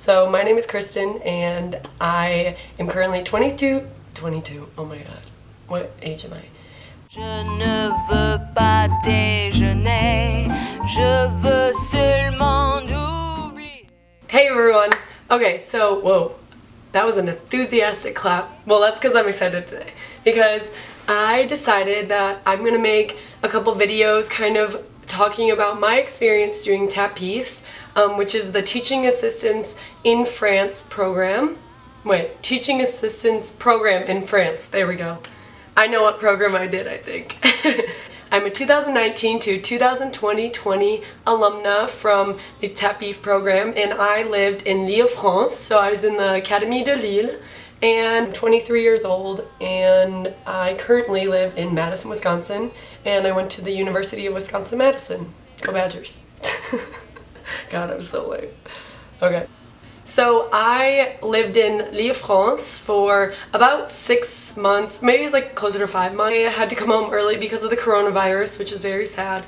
So my name is Kristen and I am currently 22, oh my god, what age am I? Je ne veux pas déjeuner, je veux seulement oublier. Hey everyone! Okay, so, whoa, that was an enthusiastic clap. Well, that's because I'm excited today. Because I decided that I'm gonna make a couple videos kind of talking about my experience doing TAPIF, which is the Teaching Assistance in France program. Wait, Teaching Assistance program in France. There we go. I know what program I did, I think. I'm a 2019 to 2020 alumna from the TAPIF program, and I lived in Lille, France, so I was in the Académie de Lille, and I'm 23 years old, and I currently live in Madison, Wisconsin, and I went to the University of Wisconsin-Madison. Go Badgers. God, I'm so late. Okay. So I lived in Lille, France for about 6 months, maybe it's like closer to 5 months. I had to come home early because of the coronavirus, which is very sad,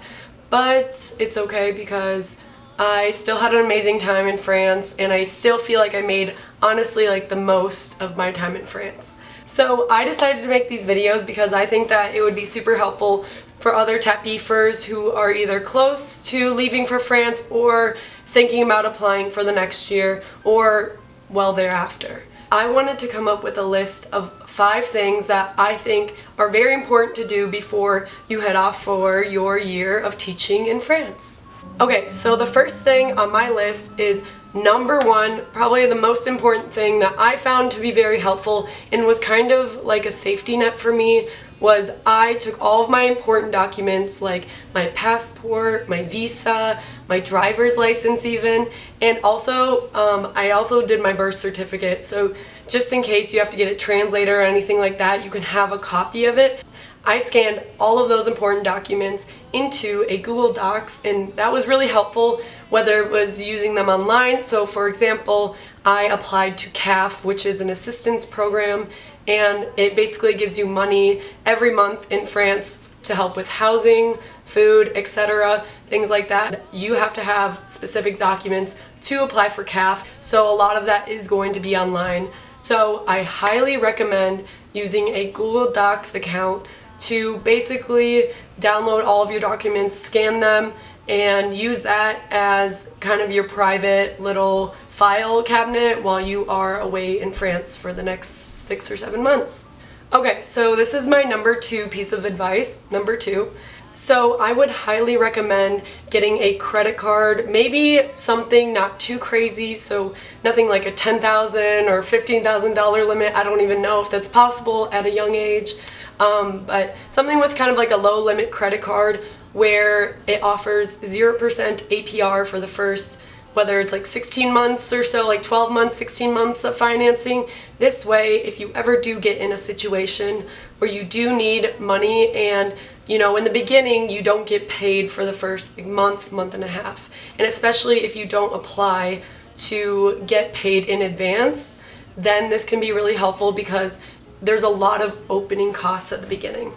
but it's okay because I still had an amazing time in France and I still feel like I made, honestly, like the most of my time in France. So I decided to make these videos because I think that it would be super helpful for other TAPIFers who are either close to leaving for France or thinking about applying for the next year or well thereafter. I wanted to come up with a list of 5 things that I think are very important to do before you head off for your year of teaching in France. Okay, so the first thing on my list is number 1, probably the most important thing that I found to be very helpful and was kind of like a safety net for me was I took all of my important documents like my passport, my visa, my driver's license even, and also I also did my birth certificate, so just in case you have to get it translated or anything like that, you can have a copy of it. I scanned all of those important documents into a Google Docs, and that was really helpful whether it was using them online. So for example, I applied to CAF, which is an assistance program, and it basically gives you money every month in France to help with housing, food, etc., things like that. You have to have specific documents to apply for CAF, so a lot of that is going to be online. So I highly recommend using a Google Docs account to basically download all of your documents, scan them, and use that as kind of your private little file cabinet while you are away in France for the next 6 or 7 months. Okay, so this is my number 2 piece of advice, number 2. So I would highly recommend getting a credit card, maybe something not too crazy, so nothing like a $10,000 or $15,000 limit. I don't even know if that's possible at a young age, but something with kind of like a low limit credit card where it offers 0% APR for the first, whether it's like 16 months or so, like 12 months, 16 months of financing. This way, if you ever do get in a situation where you do need money and in the beginning you don't get paid for the first month and a half, and especially if you don't apply to get paid in advance, then this can be really helpful because there's a lot of opening costs at the beginning.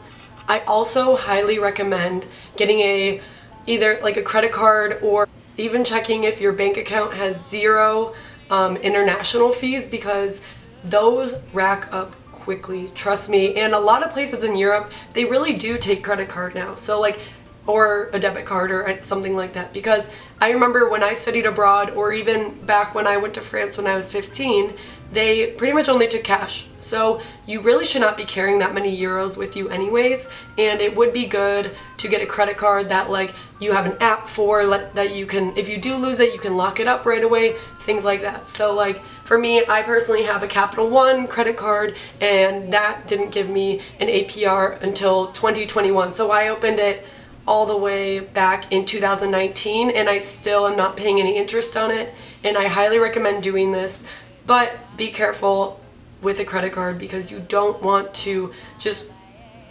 I also highly recommend getting either like a credit card or even checking if your bank account has 0 international fees, because those rack up quickly, trust me. And a lot of places in Europe, they really do take credit card now, so like, or a debit card or something like that, because I remember when I studied abroad, or even back when I went to France when I was 15, they pretty much only took cash. So you really should not be carrying that many euros with you anyways, and it would be good to get a credit card that like you have an app for that you can, if you do lose it, you can lock it up right away, things like that. So like for me, I personally have a Capital One credit card, and that didn't give me an APR until 2021. So I opened it all the way back in 2019 and I still am not paying any interest on it, and I highly recommend doing this. But be careful with a credit card because you don't want to just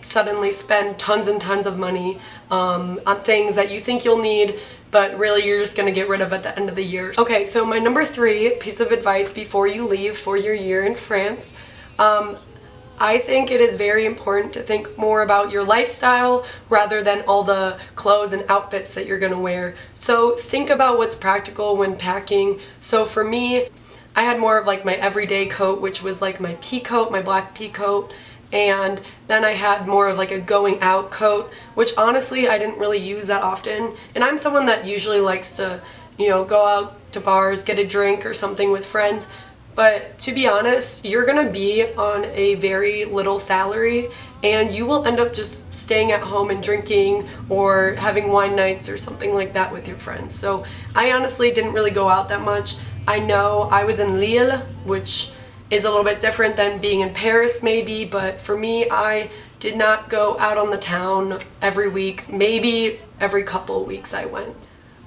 suddenly spend tons and tons of money on things that you think you'll need, but really you're just going to get rid of at the end of the year. Okay, so my number 3 piece of advice before you leave for your year in France, I think it is very important to think more about your lifestyle rather than all the clothes and outfits that you're going to wear. So think about what's practical when packing. So for me, I had more of like my everyday coat, which was like my pea coat, my black pea coat, and then I had more of like a going out coat, which honestly I didn't really use that often. And I'm someone that usually likes to, go out to bars, get a drink or something with friends. But to be honest, you're gonna be on a very little salary and you will end up just staying at home and drinking or having wine nights or something like that with your friends. So I honestly didn't really go out that much. I know I was in Lille, which is a little bit different than being in Paris maybe, but for me, I did not go out on the town every week. Maybe every couple weeks I went.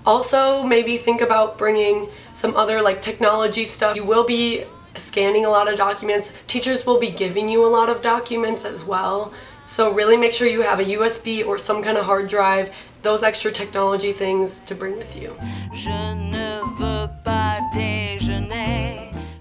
Also, maybe think about bringing some other like technology stuff. You will be scanning a lot of documents. Teachers will be giving you a lot of documents as well. So really make sure you have a USB or some kind of hard drive, those extra technology things to bring with you. Je ne veux pas